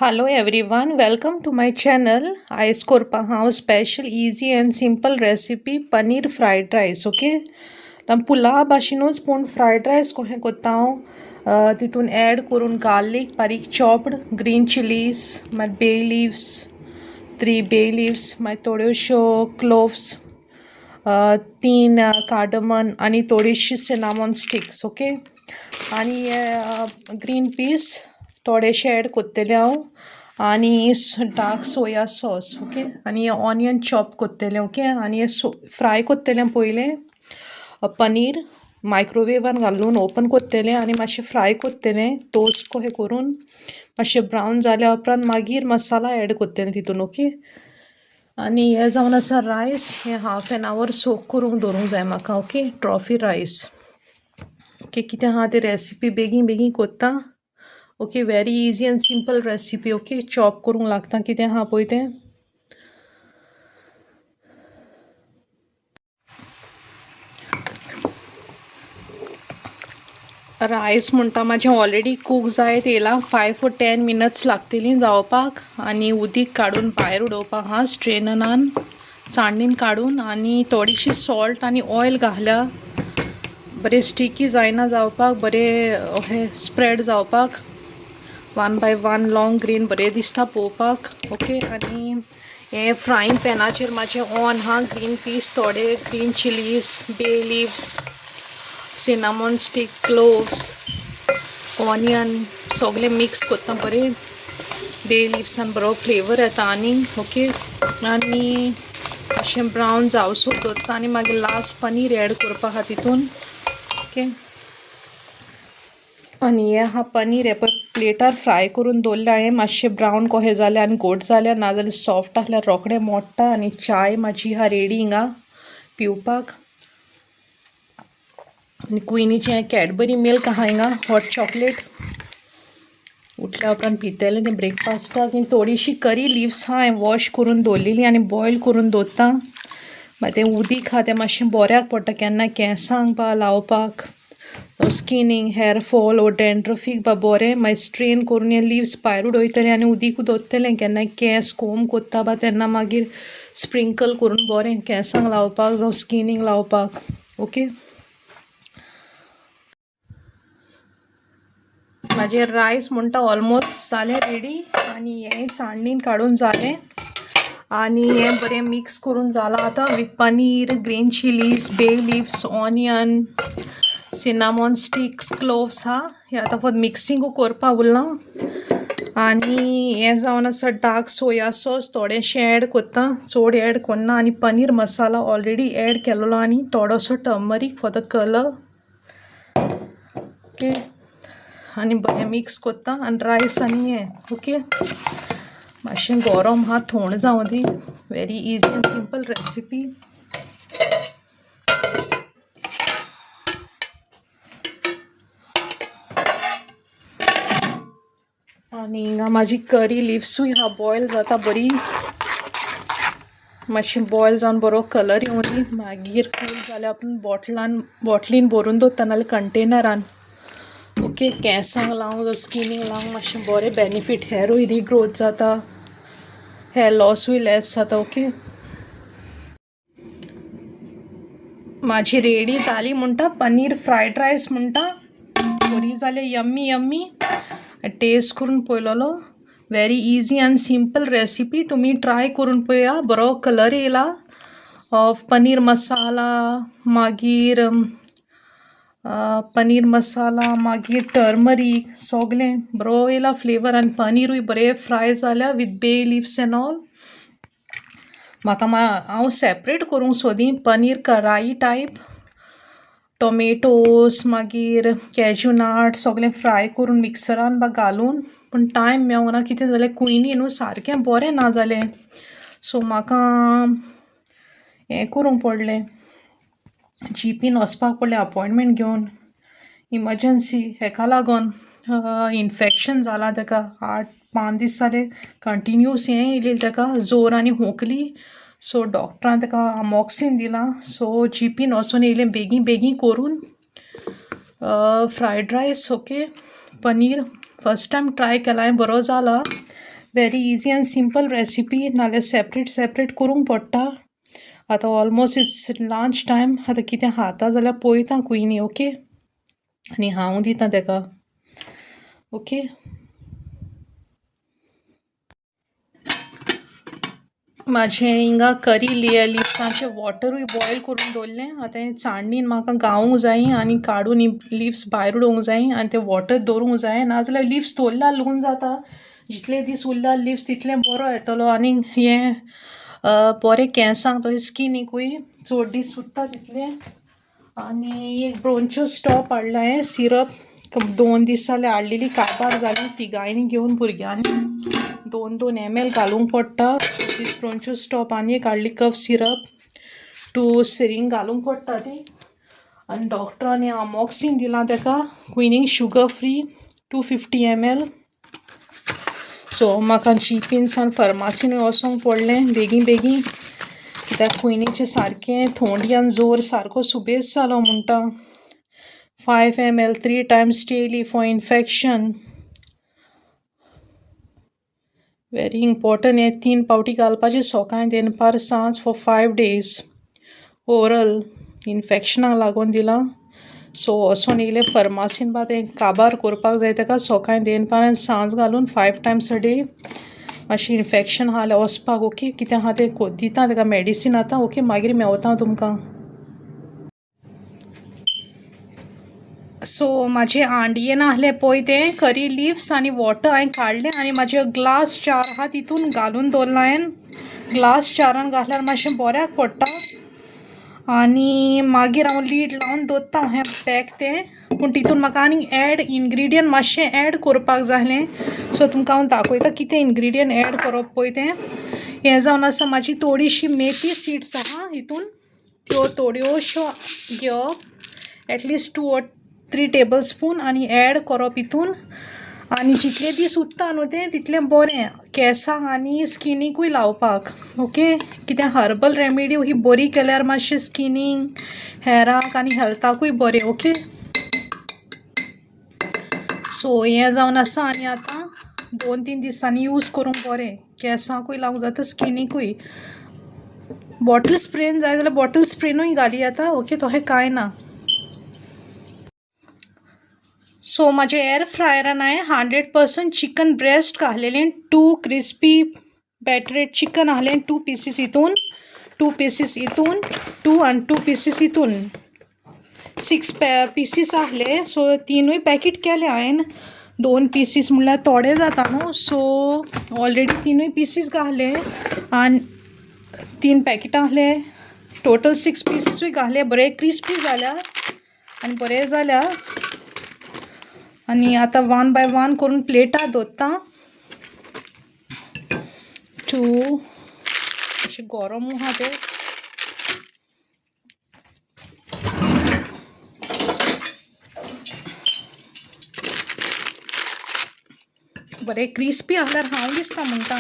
Hello everyone, welcome to my channel. आयज करपा हांव special easy and simple recipe paneer fried rice. Okay, pulao भाशेनूच पूण फ्रायड रायस कशें करता हांव तितून ॲड करून गार्लीक बारीक चॉप्ड, ग्रीन चिलीज, मागीर बे लिव्स, 3 बे लिव्स, मागीर थोड्योश्यो क्लोव्स, 3 कार्डमन आनी थोडीशी सिनामॉन स्टिक्स. ओके, आनी ग्रीन पीस थोडेशे ॲड कोत्तेले हांव आनी डार्क सोया सॉस. ओके, आनी ऑनियन चॉप कोत्तेलें. ओके, आनी फ्राय कोत्तेलें पयलें पनीर मायक्रोवेवान घालून ओपन कोत्तेलें आनी मातशें फ्राय कोत्तेलें टोस्ट कशें करून मातशें ब्रावन जाल्या उपरांत मागीर मसाला ॲड कोत्तेलें तितून. ओके, आनी हें जावन आसा रायस, हें हाफ एन आवर सोक करूंक दवरूंक जाय म्हाका. ओके, ट्रॉफी रायस. ओके, कितें आहा ती रेसिपी बेगीन बेगीन कोत्ता. Okay, very easy and simple recipe. Okay, chop करूंक लागता कितें आहा पळय तें. रायस म्हणटा म्हाजें ऑलरेडी कूक जायत येयलां. 5 or 10 minutes लागतलीं जावपाक. आनी उदीक काडून भायर उडोवपाक आहा स्ट्रेनरान चाळणीन काडून, आनी थोडीशी सॉल्ट आनी ऑयल घाल्या बरें स्टिकी जायना जावपाक, बरें हे स्प्रेड जावपाक. 1 by 1 लॉंग ग्रीन बरें दिसता पळोवपाक. ओके, आनी हे फ्रायींग पॅनाचेर म्हाजें ऑन आहा ग्रीन पीस थोडे, ग्रीन चिलीज, बे लिव्स, सिनामॉन स्टीक, क्लोव्स, ऑनियन सगळें मिक्स कोत्ता बरें. बे लिव्सान बरो फ्लेवर येता आनी. ओके, आनी अशें ब्रावन जावसूं दवरता आनी मागीर लास्ट पनीर ॲड करपा आहा तितून. ओके, आनी हें आहा पनीर, हें पळय प्लेटार फ्राय करून दवरलें हांवें. मातशें ब्रावन कशें जालें आनी गोड जालें, नाजाल्यार सॉफ्ट आसल्यार रोखडें मोडटा. आनी चाय म्हाजी आहा रेडी हिंगा पिवपाक. आनी क्विनीचें कॅडबरी मिल्क आहा हिंगा, हॉट चॉकलेट. उठल्या उपरांत पितेलें तें ब्रेकफास्टाक. आनी थोडीशी करी लिव्स आहा हांवें वॉश करून दवरलेलीं आनी बॉयल करून दवरता. मागीर तें उदीक आहा तें मातशें बऱ्याक पडटा केन्ना केंसांक बा लावपाक, स्किनींग, हेअर फॉल ओ डॅन्ड्रफीक बा बरें. मागीर स्ट्रेन करून हें लिव्स भायर उडयतलें आनी उदीक दवरतलें. केन्ना केंस कोम कोत्ता बा तेन्ना मागीर स्प्रिंकल करून बरें केंसांक लावपाक जावं स्किनींग लावपाक. ओके, म्हाजें रायस म्हणटा ऑलमोस्ट जालें रेडी. आनी हें चाळणीन काडून जालें आनी हें बरें मिक्स करून जालां आतां विथ पनीर, ग्रीन चिलीज, बे लिव्स, ऑनियन, सिनामॉन स्टिक्स, क्लोव्स आहा. हें आतां फक्त मिक्सिंगू करपा उरलां. आनी हें जावन आसा डार्क सोया सॉस थोडेंशें ॲड कोत्ता, चड ॲड कोन्ना. आनी पनीर मसाला ऑलरेडी ॲड केलेलो आनी थोडोसो turmeric for the colour. Okay, आनी बरें मिक्स कोत्ता आनी रायस आनी हें. ओके, मातशें गरम आहा, थंड जावं दी. Very easy and simple recipe. आनी हिंगा म्हाजी करी लिव्सूय आहा बॉयल जाता बरी. मातशें बॉयल जावन बरो कलर येवं दी. मागीर कूल जाल्या उपरांत बॉटलीन भरून दवरता नाल्यार कंटेनरान. ओके, केंसांक लावंक, स्किनींग लावंक मातशें बरें बेनिफीट. हेरूय दी ग्रोथ जाता, हेअर लॉसूय लेस जाता. ओके, म्हाजी रेडी जाली म्हणटा पनीर फ्रायड रायस म्हणटा. बरी जालें, यम्मी यम्मी. टेस्ट करून पळयलोलो. Very easy and simple recipe. तुमी ट्राय करून पळया. बरो कलर येयला. पनीर मसाला, मागीर पनीर मसाला, मागीर टर्मरीक सगळें बरो येयला फ्लेवर. आनी पनीरूय बरें फ्राय जाल्या विथ बे लिव्स एंड ऑल. म्हाका हांव सेपरेट करूंक सोदी पनीर कढाई टायप, टोमेटोस मागीर कॅज्यू नट सगळें फ्राय करून मिक्सरान बा घालून. पूण टायम मेळोंक ना, कितें जालें क्विनी न्हू सारकें बरें ना जालें. सो म्हाका हें करूंक पडलें, जीपीन वचपाक पडलें अपॉयंटमेंट घेवन. इमर्जन्सी हेका लागोन इन्फेक्शन जालां तेका. 8-5 दीस जाले कंटिन्यूस हें येयलें तेका, जोर आनी होंकली. सो डॉक्टरान तेका अमॉक्सिन दिलां. सो जीपीन वचून येयलें बेगीन बेगीन करून Freud rice. Okay, paneer first time try केला हांवें, बरो जाला. Very easy and simple recipe नाल्यार सेपरेट करूंक पडटा. आतां ऑलमोस्ट इट्स लंच टायम. आतां कितें खाता जाल्यार पळयता कुयनी. ओके, आनी हांव दितां तेका. ओके, माझे हिंगा करी लिव्सांचे वॉटरूय बॉयल करून दवरलें. आतां हें चाण्णीन म्हाका गावूंक जायी आनी काडून लिव्स भायर उडोवंक जायी आनी ते वॉटर दवरूंक जाय. नाजाल्यार लिव्स दवरल्यार लगून जाता. जितले दीस उरला लिव्स तितले बरो येतलो आनी हें बरें केंसांक तशें स्किनीकूय चड दीस उरता तितले. आनी एक ब्रोंचो स्टॉप हाडला हें सिरप. 2 दीस जाले हाडलेली, काबार जाली. तिगांयनी घेवन भुरग्यांनी 2 ml घालूंक पडटा. दीस ब्रोंचो स्टॉप आनी एक हाडली कफ सिरप 2 सिरींग घालूंक पडटा ती. आनी डॉक्टरांनी अमॉक्सीन दिलां तेका क्विनींग शुगर फ्री 250 ml. सो म्हाका जीपीन फार्मासीन वचोंक पडलें बेगीन कित्याक क्विनीचें सारकें थोंडी आनी जोर सारको सुबेज जालो म्हणटा. 5 ml 3 times daily for infection. Very important. हें 3 पावटी घालपाचें सकाळीं दनपार सांज फॉर 5 days. ओरल इन्फेक्शनाक लागून दिलां. सो वचोन येयलें फार्मासीन तें काबार करपाक जाय तेका सकाळीं दनपार आनी सांज घालून 5 times a day. मातशें इन्फेक्शन आहा जाल्यार वचपाक. ओके, कितें आहा तें दितां तेका मेडिसीन आतां. ओके, मागीर मेवता तुमकां. सो म्हाजे आंडयेन आहलें पळय तें करी लिव्स आनी वॉटर हांवें काडलें आनी म्हाजे ग्लास जार आहा तितून घालून दवरला हांवें. ग्लास जारान घातल्यार मातशें बऱ्याक पडटा. आनी मागीर हांव लीड लावन दवरता हें पॅक तें. पूण तितून म्हाका आनी इन्ग्रिडियंट मातशें ऍड करपाक जाय आसलें. सो तुमकां हांव दाखयता कितें इन्ग्रिडियंट ऍड करप पळय तें. हें जावन आसा म्हाजी थोडीशी मेथी सीड्स आहा हितून, त्यो थोड्योश्यो घेवप एटलिस्ट 2 or 3 tablespoon आनी ऍड करप हितून. आनी जितले दीस उरता न्हू तें तितलें बरें केंसांक आनी स्किनीकूय लावपाक. ओके, कितें हर्बल रेमेडी ही बरी केल्यार मातशें स्किनीक, हेराक आनी हेल्थाकूय बरें. ओके, सो हें जावन आसा आनी आतां 2-3 दिसांनी यूज करूंक बरें. केंसांकूय लावंक जाता स्किनीकूय. बॉटल स्प्रेन जाय जाल्यार बॉटल स्प्रेनूय घाली येता. ओके, तशें कांय ना. सो म्हाजे एअर फ्रायरान हांवें 100% चिकन ब्रेस्ट घातलेलें. 2 क्रिस्पी बॅटरेड चिकन आहलें 2 pieces हितून, 2 pieces हितून, 2 आनी 2 pieces हितून. 6 pieces आहले. सो 3 पॅकेट केले हांवें. 2 pieces म्हणल्यार थोडे जाता न्हू. सो ऑलरेडी 3 pieces घातले आनी 3 पॅकेटां आहले. टोटल 6 pieces घातले. बरे क्रिस्पी जाल्या आनी बरें जाल्या. आनी आतां 1 by 1 करून प्लेटां दवरता. अशें गरम आहा तें. बरें क्रिस्पी आहल्यार हांव दिसता म्हणटा.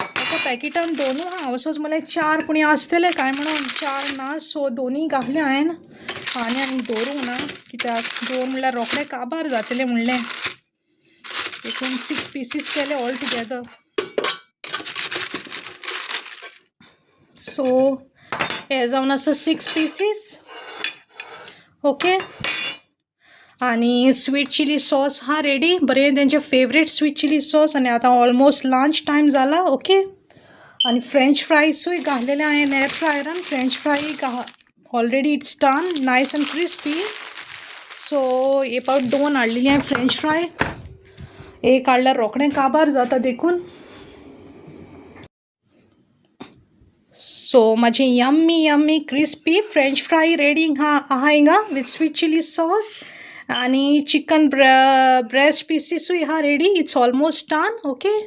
एका पॅकेटान 2 आहा. असोच म्हळ्यार 4 पूण आसतले काय म्हणून 4 ना. सो 2 घातले हांवें आनी दवरूंक ना कित्याक 2 म्हणल्यार रोखडे काबार जातले म्हणलें. देखून 6 pieces केले ऑल टुगेदर. सो हे जावन आसा 6 pieces. ओके, आनी स्वीट चिली सॉस हा रेडी. बरें तेंचे फेवरेट स्वीट चिली सॉस. आनी आतां ऑलमोस्ट लंच टायम जाला. ओके, आनी फ्रेंच फ्रायसूय घातलेले हांवें एअर फ्रायरान. French fry already it's done nice and crispy. So about 2 हाडलेली हांवें फ्रेंच फ्राय. एक हाडल्यार रोखडें काबार जाता देखून. सो म्हाजी yummy crispy French fry ready आहा हिंगा विथ स्वीट चिली सॉस. आनी चिकन ब्रेस्ट पीसीसूय आहा ready. It's almost done. Okay,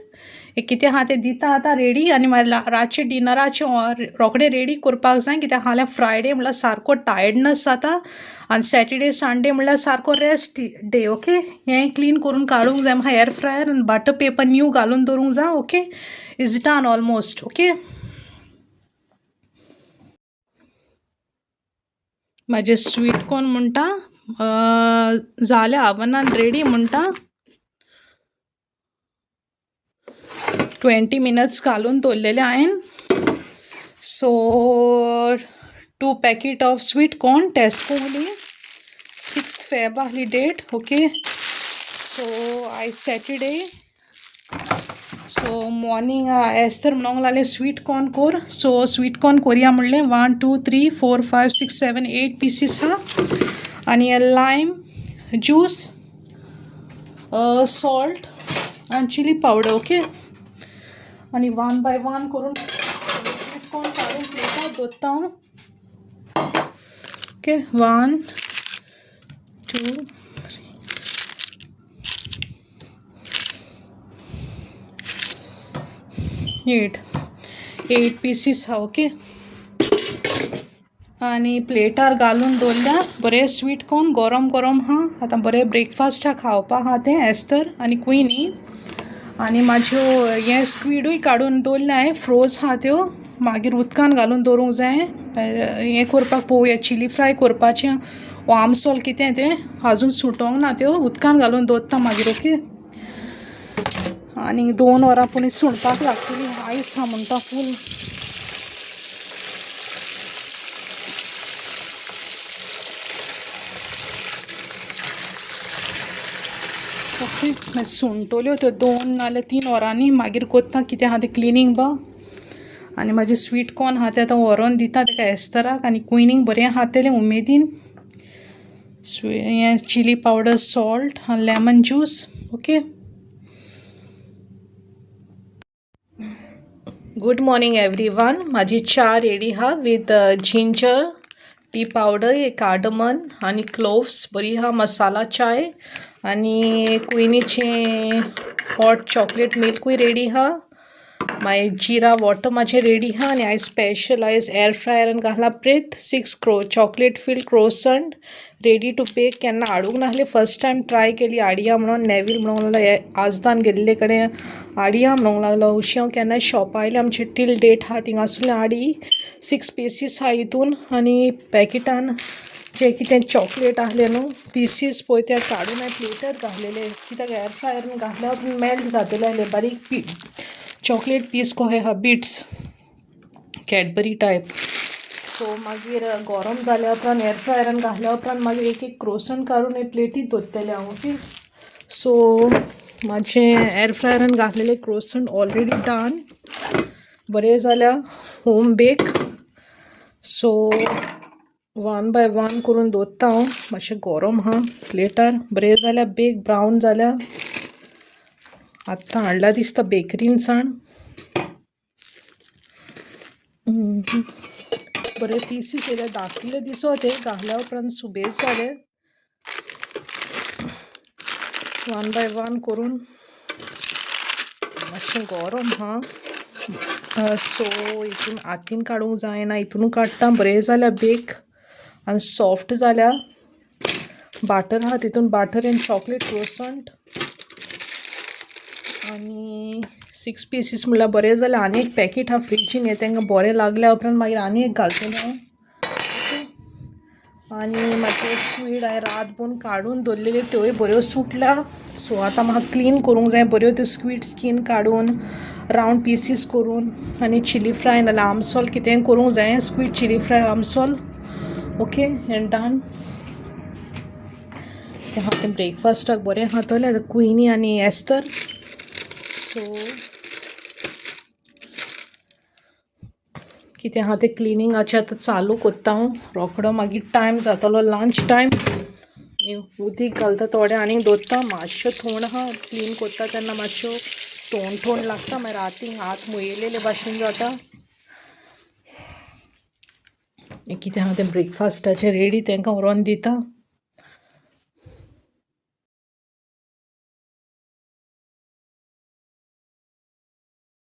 कितें आहा तें दिता आतां रेडी. आनी मागीर रातचे डिनराचें रोखडें रेडी करपाक जाय कित्याक हाल्यार फ्रायडे म्हणल्यार सारको टायर्डनस जाता आनी सॅटर्डे संडे म्हणल्यार सारको रेस्ट डे. ओके, हें क्लीन करून काडूंक जाय म्हाका एअर फ्रायर आनी बटर पेपर न्यू घालून दवरूंक जाय. Okay, it's done almost. Okay, म्हाजे स्वीट कॉर्न म्हणटा जालें आवनान रेडी म्हणटा. 20 मिनट्स घालून दवरलेले हांवें. So 2 packet of sweet corn टेस्कोली 6th Feb ahli date. Okay, so I Saturday, so morning Esther म्हणूंक लागले स्वीट कॉर्न कोर. सो स्वीट कॉर्न कोरया म्हणलें 1 2 3 4 5 6 7 8 पीसीस हा. आनी लायम ज्यूस, सॉल्ट आनी चिली पावडर. ओके, आनी 1 by 1 करून स्वीट कॉर्न काडून प्लेटार दवरता हांव. ओके, 1 2 8 पीसीस हा. ओके, आनी प्लेटार घालून दवरल्या. बरें स्वीट कॉर्न गरम गरम हा. आतां बरें ब्रेकफास्टा खावपा हा तें एस्तर आनी क्विनी. आनी म्हाज्यो हें स्क्विडूय काडून दवरल्या हांवें, फ्रोज हा त्यो. मागीर उदकान घालून दवरूंक जाय. हें करपाक पळोवया, चिली फ्राय करपाचें वो आमसोल कितें तें आजून सुटोंक ना, त्यो उदकान घालून दवरता मागीर. ओके, आनी 2 वरां पुणी सुणपाक लागतली. आयस हा म्हणटा फूल. ओके, मागीर सुणटल्यो त्यो 2 नाल्यार 3 वरांनी. मागीर कोत्ता कितें आहा तें क्लिनींग बा. आनी म्हाजे स्वीट कॉर्न आहा तें आतां व्हरोन दिता तेका एस्तराक. आनी क्विनींग बरें खातलें उमेदीन. हें चिली पावडर, सॉल्ट आनी lemon juice. Okay, good morning everyone. म्हाजी च्या रेडी हा with ginger tea powder, cardamom आनी क्लोव्स. बरी हा मसाला चाय. आनी क्विनीचें हॉट चॉकलेट मिल्कूय रेडी हा. मागीर जिरा वॉटर म्हाजें रेडी हा. आनी आयज स्पेशल आयज एर फ्रायरान घाला प्रेत 6 chocolate filled croissant ready to bake. केन्ना हाडूंक नासलें, फर्स्ट टायम ट्राय केली. हाडया म्हणून नेवील म्हणूंक लागलो, आजदान गेल्ले कडेन हाडया म्हणूंक लागलो. अशी हांव केन्नाय शॉप आयलें आमचे टील डेट हा थिंगासले हाडी. 6 पीसीस हा हितून. आनी पॅकेटान जे कितें चॉकलेट आहले न्हू पीसीस पळय ते काडून हांवें प्लेटार घातलेले. कित्याक एर फ्रायरान घातल्यार मेल्ट जातले आहले बारीक चॉकलेट पीस कहे हा, बिट्स कॅडबरी टायप. सो मागीर गरम जाल्या उपरांत एर फ्रायरान घातल्या उपरांत मागीर एक एक क्रोसंट काडून एक प्लेटीत दवरतलें हांव. ओके, सो म्हाजें एर फ्रायरान घातलेले क्रोसंट ऑलरेडी डन. बरें जाल्या होम बेक. सो 1 by 1 करून दवरता हांव. मातशें गरम हा प्लेटार. बरें जाल्या बेक ब्रावन जाल्या. आत्तां हाडला दिसता बेकरीन साण. बरे पीसीस येयले, धाकले दिसो ते घातल्या उपरांत सुबेज जाले. 1 by 1 करून मातशें गरम हा. सो हितून हातीन काडूंक जायना, हितून काडटा. बरें जाल्या बेक आनी सॉफ्ट जाल्या. बाटर हा तितून, बाटर एंड चॉकलेट क्रोसंट आनी 6 पीसीस म्हणल्यार बरें जालें. आनी एक पॅकेट हा फ्रिजीन, हें तांकां बरें लागल्या उपरांत मागीर आनी एक घालतलें हांव. आनी म्हाजे स्क्वीड हांवें रातभर काडून दवरलेल्यो त्योय बऱ्यो सुटल्या. सो आतां म्हाका क्लीन करूंक जाय बऱ्यो त्यो स्क्वीड स्कीन काडून रावंड पीसीस करून. आनी चिली फ्राय नाल्यार आमसोल कितेंय करूंक जाय, स्क्वीड चिली फ्राय आमसोल. ओके, हें डन. तें हांव तें ब्रेकफास्टाक बरें खातलें क्विनी आनी एस्तर. सो कितें आहा तें क्लिनिंगाचें आतां चालू कोत्ता हांव रोखडो. मागीर टायम जातलो लंच टायम. उदीक घालता थोडें आनीक दवरता. मातशें थोंड आहा क्लीन कोत्ता तेन्ना मातश्यो थोंड लागता. मागीर रातीक हात मोयेलेले भाशेन जाता. कितें आहा तें ब्रेकफास्टाचें रेडी तांकां व्हरोन दिता.